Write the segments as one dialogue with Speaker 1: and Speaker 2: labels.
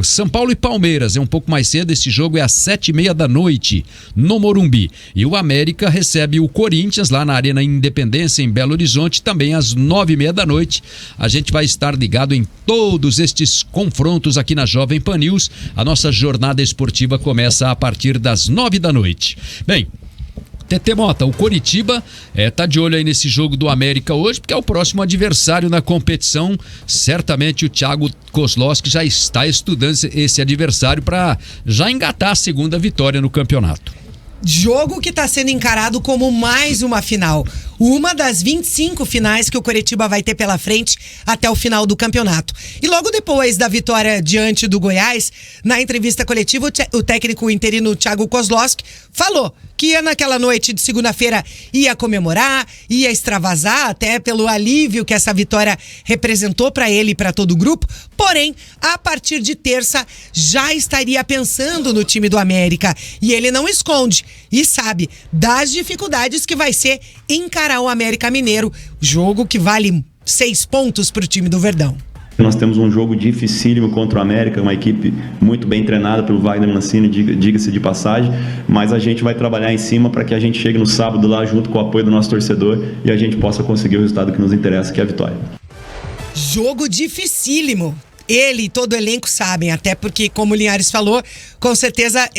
Speaker 1: São Paulo e Palmeiras, é um pouco mais cedo, esse jogo é às 7h30 da noite, no Morumbi. E o América recebe o Corinthians lá na Arena Independência, em Belo Horizonte, também às 9h30 da noite. A gente vai estar ligado em todos estes confrontos aqui na Jovem Pan News. A nossa jornada esportiva começa a partir das 9h da noite. Bem, Tete Mota, o Coritiba tá de olho aí nesse jogo do América hoje, porque é o próximo adversário na competição. Certamente o Thiago Kozlowski já está estudando esse adversário para já engatar a segunda vitória no campeonato.
Speaker 2: Jogo que está sendo encarado como mais uma final. Uma das 25 finais que o Coritiba vai ter pela frente até o final do campeonato. E logo depois da vitória diante do Goiás, na entrevista coletiva, o técnico interino Thiago Kozlowski falou que naquela noite de segunda-feira ia comemorar, ia extravasar, até pelo alívio que essa vitória representou para ele e para todo o grupo. Porém, a partir de terça, já estaria pensando no time do América. E ele não esconde e sabe das dificuldades que vai ser encarar o América Mineiro, jogo que vale 6 pontos para o time do Verdão.
Speaker 3: Nós temos um jogo dificílimo contra o América, uma equipe muito bem treinada pelo Wagner Mancini, diga-se de passagem, mas a gente vai trabalhar em cima para que a gente chegue no sábado lá junto com o apoio do nosso torcedor e a gente possa conseguir o resultado que nos interessa, que é a vitória.
Speaker 2: Jogo dificílimo. Ele e todo o elenco sabem, até porque, como o Linhares falou, com certeza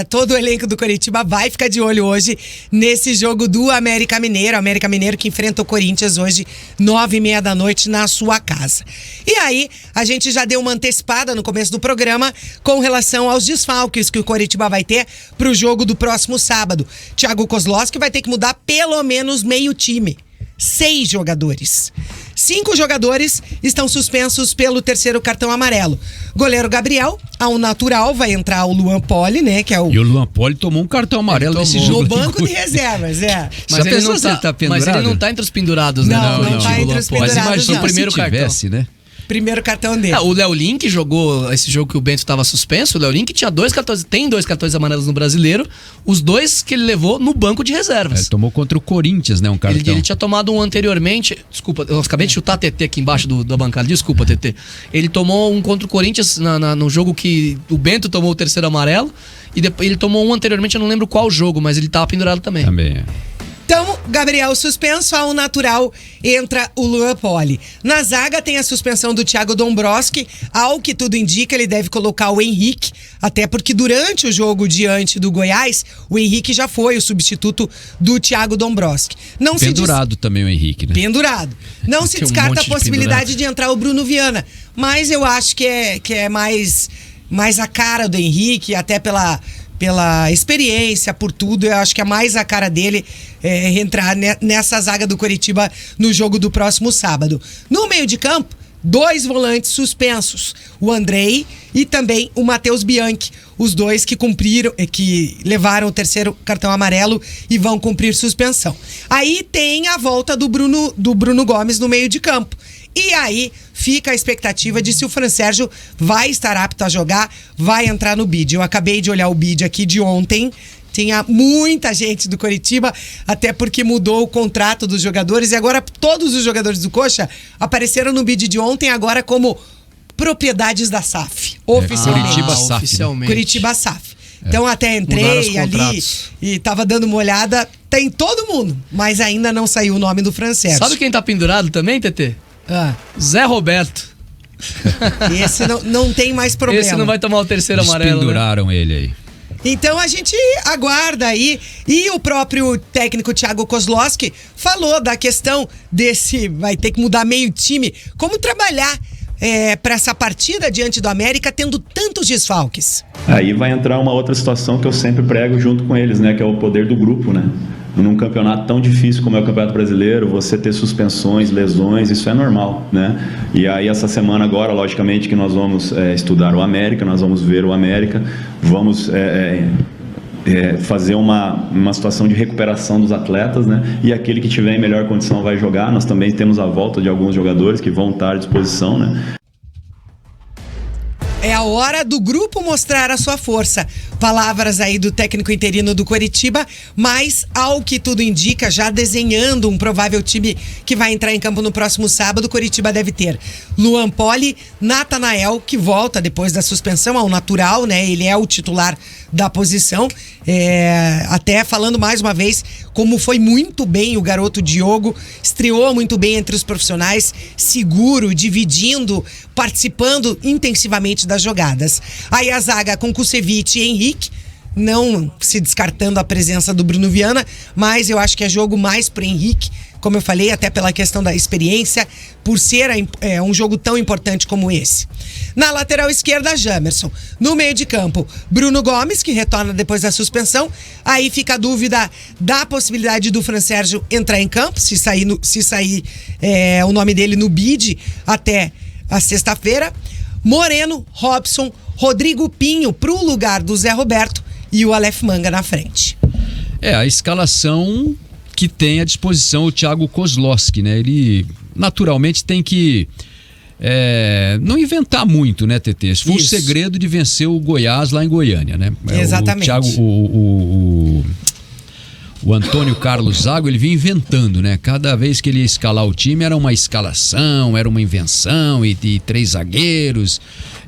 Speaker 2: todo o elenco do Coritiba vai ficar de olho hoje nesse jogo do América Mineiro. América Mineiro que enfrenta o Corinthians hoje, 9h30 da noite, na sua casa. E aí, a gente já deu uma antecipada no começo do programa com relação aos desfalques que o Coritiba vai ter para o jogo do próximo sábado. Thiago Kozlowski vai ter que mudar pelo menos meio time. 6 jogadores. 5 jogadores estão suspensos pelo terceiro cartão amarelo. Goleiro Gabriel, ao natural, vai entrar o Luan Poli, né? Que é o...
Speaker 1: E o Luan Poli tomou um cartão amarelo nesse jogo.
Speaker 2: No banco de reservas,
Speaker 4: Mas ele não tá entre os pendurados, né?
Speaker 2: Não tá entre os pendurados.
Speaker 4: Mas imagina o primeiro cartão.
Speaker 1: Né?
Speaker 2: Primeiro cartão dele.
Speaker 4: O Léo Link jogou esse jogo que o Bento estava suspenso. O Léo Link tinha 2 cartões, tem 2 cartões amarelos no Brasileiro. Os 2 que ele levou no banco de reservas.
Speaker 1: Ele tomou contra o Corinthians, né? Um cartão.
Speaker 4: Ele tinha tomado um anteriormente. Desculpa, eu acabei de chutar a TT aqui embaixo da bancada. Desculpa, TT. Ele tomou um contra o Corinthians no jogo que o Bento tomou o terceiro amarelo. E depois ele tomou um anteriormente, eu não lembro qual jogo, mas ele estava pendurado também.
Speaker 1: Também é.
Speaker 2: Então, Gabriel suspenso, ao natural entra o Luan Poli. Na zaga tem a suspensão do Thiago Dombrowski. Ao que tudo indica, ele deve colocar o Henrique, até porque durante o jogo diante do Goiás, o Henrique já foi o substituto do Thiago Dombrowski.
Speaker 1: Pendurado também o Henrique, né?
Speaker 2: Pendurado. Não se descarta a possibilidade de entrar o Bruno Viana, mas eu acho que é mais a cara do Henrique, até pela experiência, por tudo. Eu acho que é mais a cara dele entrar nessa zaga do Coritiba no jogo do próximo sábado. No meio de campo, 2 volantes suspensos, o Andrei e também o Matheus Bianchi, os 2 que levaram o terceiro cartão amarelo e vão cumprir suspensão. Aí tem a volta do Bruno Gomes no meio de campo. E aí fica a expectativa de se o Fran Sérgio vai estar apto a jogar, vai entrar no bid. Eu acabei de olhar o bid aqui de ontem. Tinha muita gente do Coritiba, até porque mudou o contrato dos jogadores. E agora todos os jogadores do Coxa apareceram no bid de ontem agora como propriedades da SAF. Oficialmente.
Speaker 1: Coritiba SAF.
Speaker 4: Oficialmente.
Speaker 2: Curitiba SAF. Então até entrei ali e tava dando uma olhada. Tem todo mundo, mas ainda não saiu o nome do Fran Sérgio.
Speaker 4: Sabe quem tá pendurado também, TT? Zé Roberto.
Speaker 2: Esse não tem mais problema.
Speaker 4: Esse não vai tomar o terceiro amarelo.
Speaker 1: Penduraram, né? Ele aí.
Speaker 2: Então a gente aguarda aí. E o próprio técnico Thiago Kozlowski falou da questão vai ter que mudar meio time. Como trabalhar para essa partida diante do América tendo tantos desfalques?
Speaker 3: Aí vai entrar uma outra situação que eu sempre prego junto com eles, né? Que é o poder do grupo, né? Num campeonato tão difícil como é o Campeonato Brasileiro, você ter suspensões, lesões, isso é normal, né? E aí essa semana agora, logicamente que nós vamos estudar o América, nós vamos ver o América, vamos fazer uma situação de recuperação dos atletas, né? E aquele que tiver em melhor condição vai jogar. Nós também temos a volta de alguns jogadores que vão estar à disposição, né?
Speaker 2: É a hora do grupo mostrar a sua força. palavras aí do técnico interino do Coritiba, mas ao que tudo indica, já desenhando um provável time que vai entrar em campo no próximo sábado, o Coritiba deve ter Luan Poli, Natanael, que volta depois da suspensão ao natural, né? Ele é o titular da posição. Até falando mais uma vez como foi muito bem o garoto Diogo, estreou muito bem entre os profissionais, seguro, dividindo, participando intensivamente das jogadas. Aí a zaga com Kusevich e Henrique, não se descartando a presença do Bruno Viana, mas eu acho que é jogo mais pro Henrique, como eu falei, até pela questão da experiência, por ser um jogo tão importante como esse. Na lateral esquerda, Jamerson. No meio de campo, Bruno Gomes, que retorna depois da suspensão. Aí fica a dúvida da possibilidade do Fran Sérgio entrar em campo, se sair o nome dele no bid até a sexta-feira. Moreno, Robson, Rodrigo Pinho pro lugar do Zé Roberto e o Aleph Manga na frente.
Speaker 1: A escalação que tem à disposição o Thiago Kozlowski, né? Ele naturalmente tem que não inventar muito, né, TT? Esse foi o segredo de vencer o Goiás lá em Goiânia, né?
Speaker 2: Exatamente.
Speaker 1: O Antônio Carlos Zago, ele vinha inventando, né? Cada vez que ele ia escalar o time, era uma escalação, era uma invenção, e 3 zagueiros.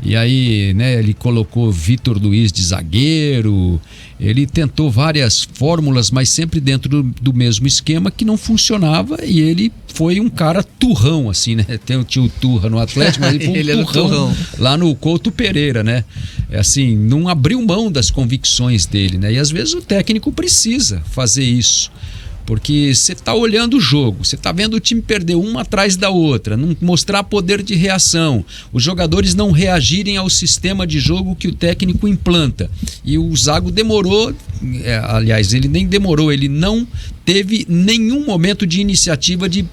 Speaker 1: E aí, né, ele colocou Vitor Luiz de zagueiro. Ele tentou várias fórmulas, mas sempre dentro do mesmo esquema que não funcionava. E ele foi um cara turrão, assim, né? Tem o tio Turra no Atlético, mas ele foi um turrão lá no Couto Pereira, né? Assim, não abriu mão das convicções dele, né? E às vezes o técnico precisa fazer isso. Porque você está olhando o jogo, você está vendo o time perder uma atrás da outra, não mostrar poder de reação, os jogadores não reagirem ao sistema de jogo que o técnico implanta. E o Zago demorou, aliás, ele nem demorou, ele não teve nenhum momento de iniciativa de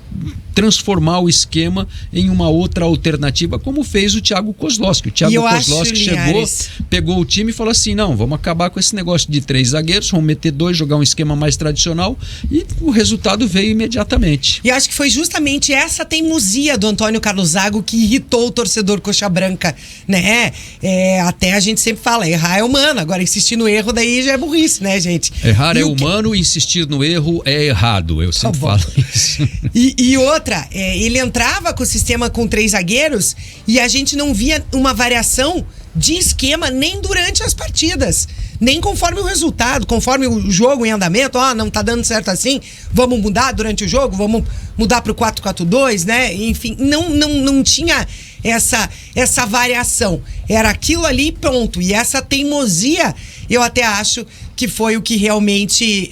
Speaker 1: transformar o esquema em uma outra alternativa, como fez o Thiago Kozlowski. O Thiago Kozlowski chegou, pegou o time e falou assim, não, vamos acabar com esse negócio de 3 zagueiros, vamos meter 2, jogar um esquema mais tradicional, e o resultado veio imediatamente.
Speaker 2: E acho que foi justamente essa teimosia do Antônio Carlos Zago que irritou o torcedor coxa branca, né? Até a gente sempre fala, errar é humano, agora insistir no erro daí já é burrice, né, gente?
Speaker 1: Errar é humano, insistir no erro é errado, eu sempre falo isso.
Speaker 2: E outra, ele entrava com o sistema com 3 zagueiros e a gente não via uma variação de esquema nem durante as partidas, nem conforme o resultado, conforme o jogo em andamento. Não tá dando certo assim, vamos mudar durante o jogo, vamos mudar pro 4-4-2, né? Enfim, não tinha essa variação, era aquilo ali pronto. E essa teimosia, eu até acho que foi o que realmente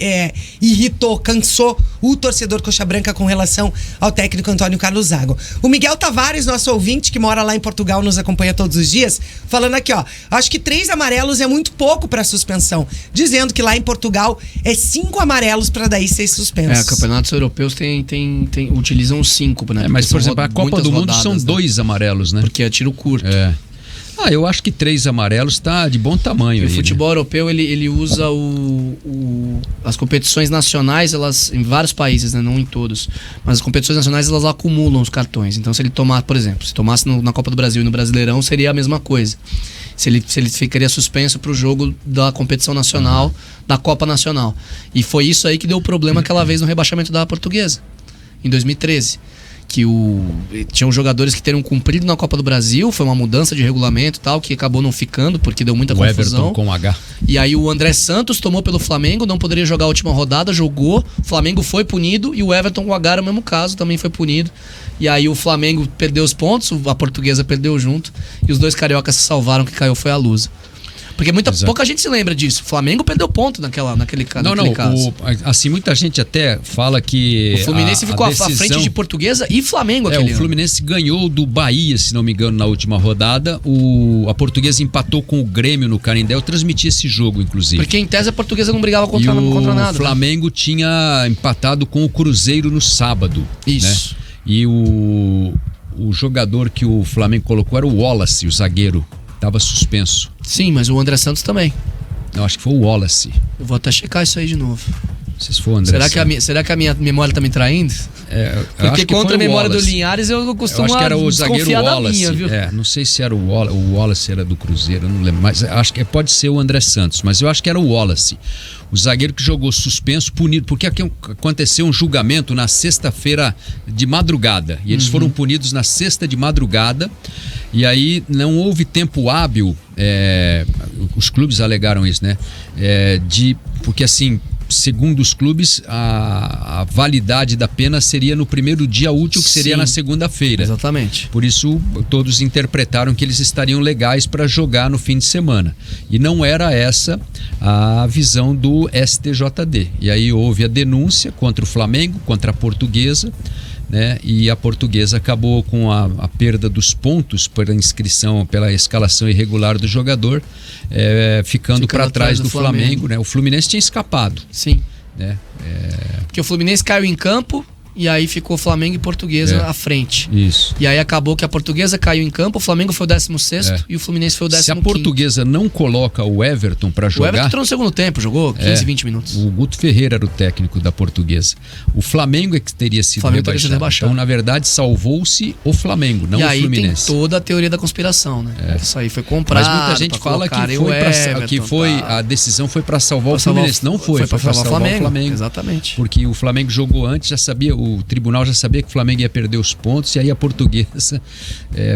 Speaker 2: irritou, cansou o torcedor coxa branca com relação ao técnico Antônio Carlos Zago. O Miguel Tavares, nosso ouvinte, que mora lá em Portugal, nos acompanha todos os dias, falando aqui, acho que 3 amarelos é muito pouco para suspensão, dizendo que lá em Portugal é 5 amarelos para daí ser suspenso.
Speaker 4: Campeonatos europeus utilizam 5, né?
Speaker 1: Mas, por exemplo, a Copa do Mundo são 2 amarelos, né?
Speaker 4: Porque é tiro curto.
Speaker 1: Eu acho que 3 amarelos tá de bom tamanho.
Speaker 4: O futebol europeu, ele usa as competições nacionais, elas em vários países, né? Não em todos, mas as competições nacionais, elas acumulam os cartões. Então, se ele tomar, por exemplo, se tomasse na Copa do Brasil e no Brasileirão, seria a mesma coisa. Se ele ficaria suspenso para o jogo da competição nacional, da Copa Nacional. E foi isso aí que deu problema aquela vez no rebaixamento da Portuguesa, em 2013. Que tinham jogadores que teriam cumprido na Copa do Brasil, foi uma mudança de regulamento e tal, que acabou não ficando, porque deu muita confusão.
Speaker 1: Everton com H.
Speaker 4: E aí o André Santos tomou pelo Flamengo, não poderia jogar a última rodada, jogou, o Flamengo foi punido, e o Everton com H era o mesmo caso, também foi punido. E aí o Flamengo perdeu os pontos, a Portuguesa perdeu junto, e os 2 cariocas se salvaram, que caiu foi a Lusa. Porque pouca gente se lembra disso. O Flamengo perdeu ponto naquele caso.
Speaker 1: Assim, muita gente até fala que
Speaker 4: o Fluminense ficou à frente de Portuguesa e Flamengo aquele ano.
Speaker 1: O Fluminense ganhou do Bahia, se não me engano, na última rodada. A Portuguesa empatou com o Grêmio no Canindé. Eu transmiti esse jogo, inclusive.
Speaker 4: Porque em tese a Portuguesa não brigava contra nada.
Speaker 1: O Flamengo tinha empatado com o Cruzeiro no sábado.
Speaker 4: Isso.
Speaker 1: Né? E o jogador que o Flamengo colocou era o Wallace, o zagueiro. Estava suspenso.
Speaker 4: Sim, mas o André Santos também.
Speaker 1: Eu acho que foi o Wallace.
Speaker 4: Eu vou até checar isso aí de novo.
Speaker 1: Não sei se foi o André
Speaker 4: será que a minha memória tá me traindo? Porque contra a memória do Linhares eu costumo
Speaker 1: acho que era o zagueiro Wallace.
Speaker 4: Minha, viu?
Speaker 1: Não sei se era o Wallace era do Cruzeiro, eu não lembro, mas acho que pode ser o André Santos, mas eu acho que era o Wallace. O zagueiro que jogou suspenso, punido, porque aqui aconteceu um julgamento na sexta-feira de madrugada, e eles foram punidos na sexta de madrugada, e aí não houve tempo hábil, os clubes alegaram isso, né? Porque assim, segundo os clubes, a validade da pena seria no primeiro dia útil, que seria na segunda-feira.
Speaker 4: Exatamente.
Speaker 1: Por isso, todos interpretaram que eles estariam legais para jogar no fim de semana. E não era essa a visão do STJD. E aí houve a denúncia contra o Flamengo, contra a Portuguesa, né? E a Portuguesa acabou com a perda dos pontos pela inscrição, pela escalação irregular do jogador, ficando para trás do Flamengo, né? O Fluminense tinha escapado.
Speaker 4: Sim.
Speaker 1: Né?
Speaker 4: Porque o Fluminense caiu em campo e aí ficou Flamengo e Portuguesa à frente.
Speaker 1: Isso.
Speaker 4: E aí acabou que a Portuguesa caiu em campo, o Flamengo foi o 16º e o Fluminense foi o 15º.
Speaker 1: Se a Portuguesa não coloca o Everton para jogar...
Speaker 4: O Everton entrou no segundo tempo, jogou 15, 20 minutos.
Speaker 1: O Guto Ferreira era o técnico da Portuguesa. O Flamengo é que teria sido rebaixado. Então, na verdade, salvou-se o Flamengo, não o Fluminense.
Speaker 4: E aí tem toda a teoria da conspiração, né? Isso aí foi comprado.
Speaker 1: Mas muita gente fala a decisão foi para salvar o Fluminense. Não foi para salvar o Flamengo.
Speaker 4: Exatamente.
Speaker 1: Porque o Flamengo jogou antes, já sabia, o tribunal já sabia que o Flamengo ia perder os pontos, e aí a Portuguesa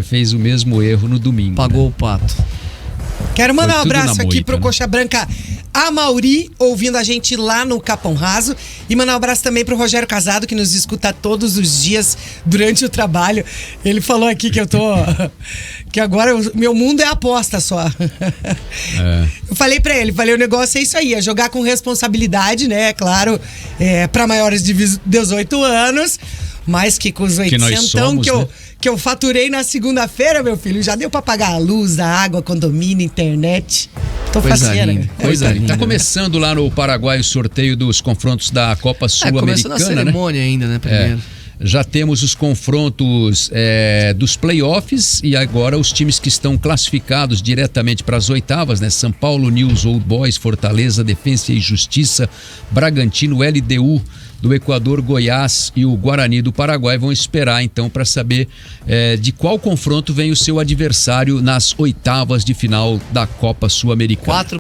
Speaker 1: fez o mesmo erro no domingo.
Speaker 4: Pagou o pato.
Speaker 2: Quero mandar um abraço aqui pro Coxa Branca Amauri, ouvindo a gente lá no Capão Raso. E mandar um abraço também pro Rogério Casado, que nos escuta todos os dias durante o trabalho. Ele falou aqui que que agora o meu mundo é aposta só. Eu falei pra ele, o negócio é isso aí, é jogar com responsabilidade, né? Claro, pra maiores de 18 anos. Mas que com os 800 que eu faturei na segunda-feira, meu filho, já deu pra pagar a luz, a água, condomínio, internet. Tô faceira.
Speaker 1: Coisa linda. Tá começando lá no Paraguai o sorteio dos confrontos da Copa Sul-Americana,
Speaker 4: começou na cerimônia ainda, né, primeiro.
Speaker 1: Já temos os confrontos dos playoffs e agora os times que estão classificados diretamente para as oitavas, né? São Paulo, News Old Boys, Fortaleza, Defensa e Justiça, Bragantino, LDU do Equador, Goiás e o Guarani do Paraguai vão esperar então para saber de qual confronto vem o seu adversário nas oitavas de final da Copa Sul-Americana.